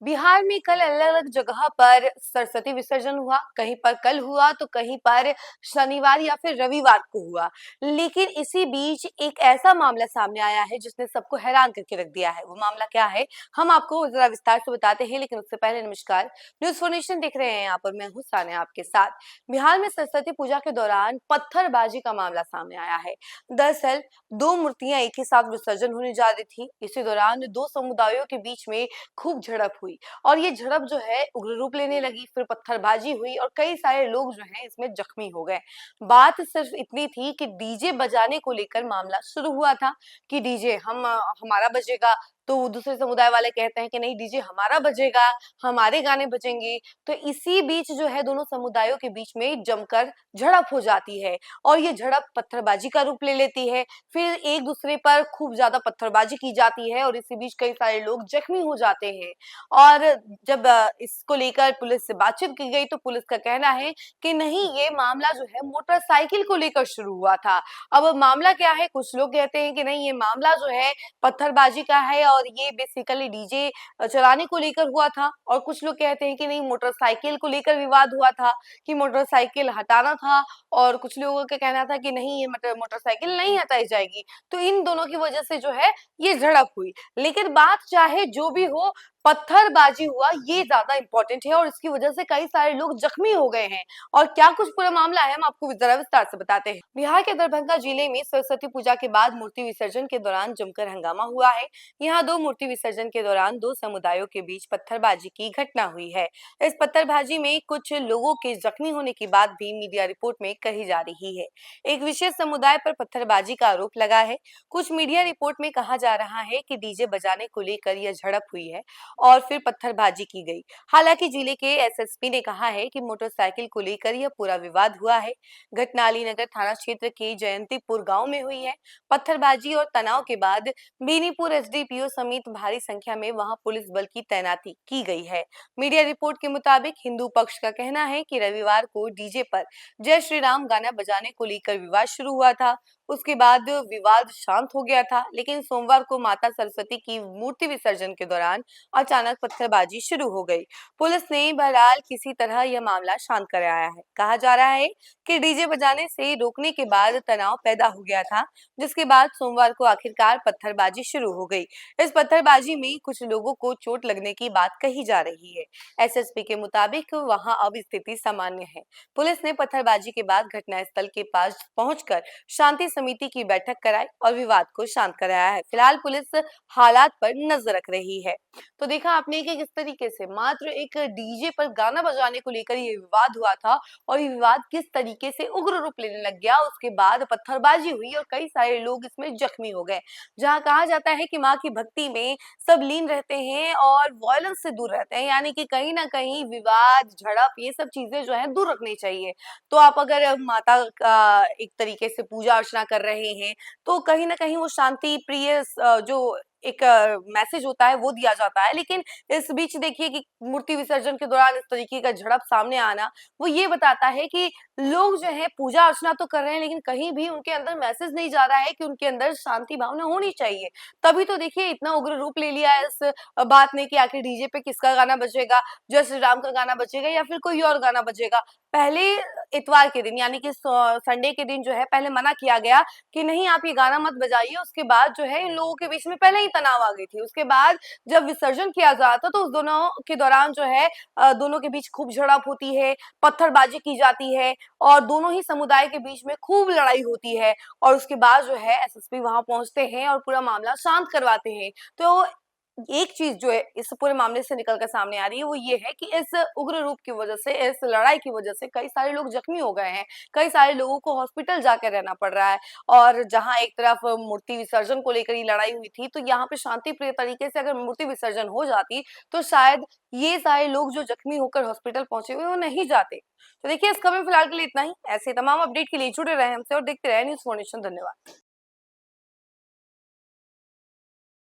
बिहार में कल अलग-अलग जगह पर सरस्वती विसर्जन हुआ, कहीं पर कल हुआ तो कहीं पर शनिवार या फिर रविवार को हुआ। लेकिन इसी बीच एक ऐसा मामला सामने आया है जिसने सबको हैरान करके रख दिया है। वो मामला क्या है? हम आपको ज़रा विस्तार से बताते हैं, लेकिन उससे पहले नमस्कार। न्यूज़ फॉर नेशन देख रहे हैं यहाँ पर, मैं हूँ सान्या आपके साथ। बिहार में सरस्वती पूजा के दौरान पत्थरबाजी का मामला सामने आया है। दरअसल 2 मूर्तियां एक ही साथ विसर्जन होने जा रही थी। इसी दौरान 2 समुदायों के बीच में खूब झड़प हुई और ये झड़प जो है उग्र रूप लेने लगी, फिर पत्थरबाजी हुई और कई सारे लोग जो हैं इसमें जख्मी हो गए। बात सिर्फ इतनी थी कि डीजे बजाने को लेकर मामला शुरू हुआ था कि डीजे हमारा बजेगा, तो दूसरे समुदाय वाले कहते हैं कि नहीं, डीजे हमारा बजेगा, हमारे गाने बजेंगे। तो इसी बीच जो है दोनों समुदायों के बीच में जमकर झड़प हो जाती है और ये झड़प पत्थरबाजी का रूप ले लेती है। फिर एक दूसरे पर खूब ज्यादा पत्थरबाजी की जाती है और इसी बीच कई सारे लोग जख्मी हो जाते हैं। और जब इसको लेकर पुलिस से बातचीत की गई तो पुलिस का कहना है कि नहीं, ये मामला जो है मोटरसाइकिल को लेकर शुरू हुआ था। अब मामला क्या है? कुछ लोग कहते हैं कि नहीं, ये मामला जो है पत्थरबाजी का है और ये बेसिकली डीजे चलाने को लेकर हुआ था, और कुछ लोग कहते हैं कि नहीं, मोटरसाइकिल को लेकर विवाद हुआ था कि मोटरसाइकिल हटाना था, और कुछ लोगों का कहना था कि नहीं, ये मोटरसाइकिल नहीं हटाई जाएगी। तो इन दोनों की वजह से जो है ये झड़प हुई। लेकिन बात चाहे जो भी हो, पत्थरबाजी हुआ ये ज्यादा इंपॉर्टेंट है और इसकी वजह से कई सारे लोग जख्मी हो गए हैं। और क्या कुछ पूरा मामला है, हम आपको जरा विस्तार से बताते हैं। बिहार के दरभंगा जिले में सरस्वती पूजा के बाद मूर्ति विसर्जन के दौरान जमकर हंगामा हुआ है। यहाँ 2 मूर्ति विसर्जन के दौरान 2 समुदायों के बीच पत्थरबाजी की घटना हुई है। इस पत्थरबाजी में कुछ लोगों के जख्मी होने की बात भी मीडिया रिपोर्ट में कही जा रही है। एक विशेष समुदाय पर पत्थरबाजी का आरोप लगा है। कुछ मीडिया रिपोर्ट में कहा जा रहा है कि डीजे बजाने को लेकर यह झड़प हुई है और फिर पत्थरबाजी की गई। हालांकि जिले के एसएसपी ने कहा है कि मोटरसाइकिल को लेकर यह पूरा विवाद हुआ है। घटना अलीनगर थाना क्षेत्र के जयंतीपुर गांव में हुई है। पत्थरबाजी और तनाव के बाद बेनीपुर एसडीपीओ समेत भारी संख्या में वहां पुलिस बल की तैनाती की गई है। मीडिया रिपोर्ट के मुताबिक हिंदू पक्ष का कहना है कि रविवार को डीजे पर जय श्री राम गाना बजाने को लेकर विवाद शुरू हुआ था। उसके बाद विवाद शांत हो गया था, लेकिन सोमवार को माता सरस्वती की मूर्ति विसर्जन के दौरान अचानक पत्थरबाजी शुरू हो गई। पुलिस ने बहरहाल किसी तरह यह मामला शांत कराया है। कहा जा रहा है कि डीजे बजाने से रोकने के बाद तनाव पैदा हो गया था, जिसके बाद सोमवार को आखिरकार पत्थरबाजी शुरू हो गई। इस पत्थरबाजी में कुछ लोगों को चोट लगने की बात कही जा रही है। एसएसपी के मुताबिक वहां अब स्थिति सामान्य है। पुलिस ने पत्थरबाजी के बाद घटनास्थल के पास पहुंचकर शांति समिति की बैठक कराई और विवाद को शांत कराया है। फिलहाल पुलिस हालात पर नजर रख रही है। तो देखा आपने कि किस तरीके से मात्र एक डीजे पर गाना बजाने को लेकर ये विवाद हुआ था और ये विवाद किस तरीके से उग्र रूप लेने लग गया। उसके बाद पत्थरबाजी हुई और कई सारे लोग इसमें जख्मी हो गए। जहां कहा जाता है कि माँ की भक्ति में सब लीन रहते हैं और वॉयलेंस से दूर रहते हैं, यानी कि कहीं ना कहीं विवाद, झड़प, ये सब चीजें जो है दूर रखनी चाहिए। तो आप अगर माता का एक तरीके से पूजा अर्चना कर रहे हैं तो कहीं ना कहीं वो शांति प्रिय जो एक मैसेज होता है वो दिया जाता है। लेकिन इस बीच देखिए कि मूर्ति विसर्जन के दौरान इस तरीके का झड़प सामने आना, वो ये बताता है कि लोग जो है पूजा अर्चना तो कर रहे हैं, लेकिन कहीं भी उनके अंदर मैसेज नहीं जा रहा है कि उनके अंदर शांति भावना होनी चाहिए। तभी तो देखिए इतना उग्र रूप ले लिया है इस बात ने कि आखिर डीजे पे किसका गाना बजेगा, जय श्री राम का गाना बजेगा या फिर कोई और गाना बजेगा। पहले इतवार के दिन, यानी कि संडे के दिन जो है पहले मना किया गया कि नहीं, आप ये गाना मत बजाइए। उसके बाद जो है इन लोगों के बीच में पहले ही तनाव आ गई थी। उसके बाद जब विसर्जन किया जा रहा था तो उस दोनों के दौरान जो है दोनों के बीच खूब झड़प होती है, पत्थरबाजी की जाती है और दोनों ही समुदाय के बीच में खूब लड़ाई होती है। और उसके बाद जो है एसएसपी वहां पहुंचते हैं और पूरा मामला शांत करवाते हैं। तो एक चीज जो है इस पूरे मामले से निकल कर सामने आ रही है वो ये है कि इस उग्र रूप की वजह से, इस लड़ाई की वजह से कई सारे लोग जख्मी हो गए हैं। कई सारे लोगों को हॉस्पिटल जाकर रहना पड़ रहा है। और जहां एक तरफ मूर्ति विसर्जन को लेकर ही लड़ाई हुई थी, तो यहाँ पे शांति प्रिय तरीके से अगर मूर्ति विसर्जन हो जाती तो शायद ये सारे लोग जो जख्मी होकर हॉस्पिटल पहुंचे हुए वो नहीं जाते। तो देखिए, इस खबर में फिलहाल के लिए इतना ही। ऐसे तमाम अपडेट के लिए जुड़े रहे हमसे और देखते रहे न्यूज़ फॉर नेशन। धन्यवाद।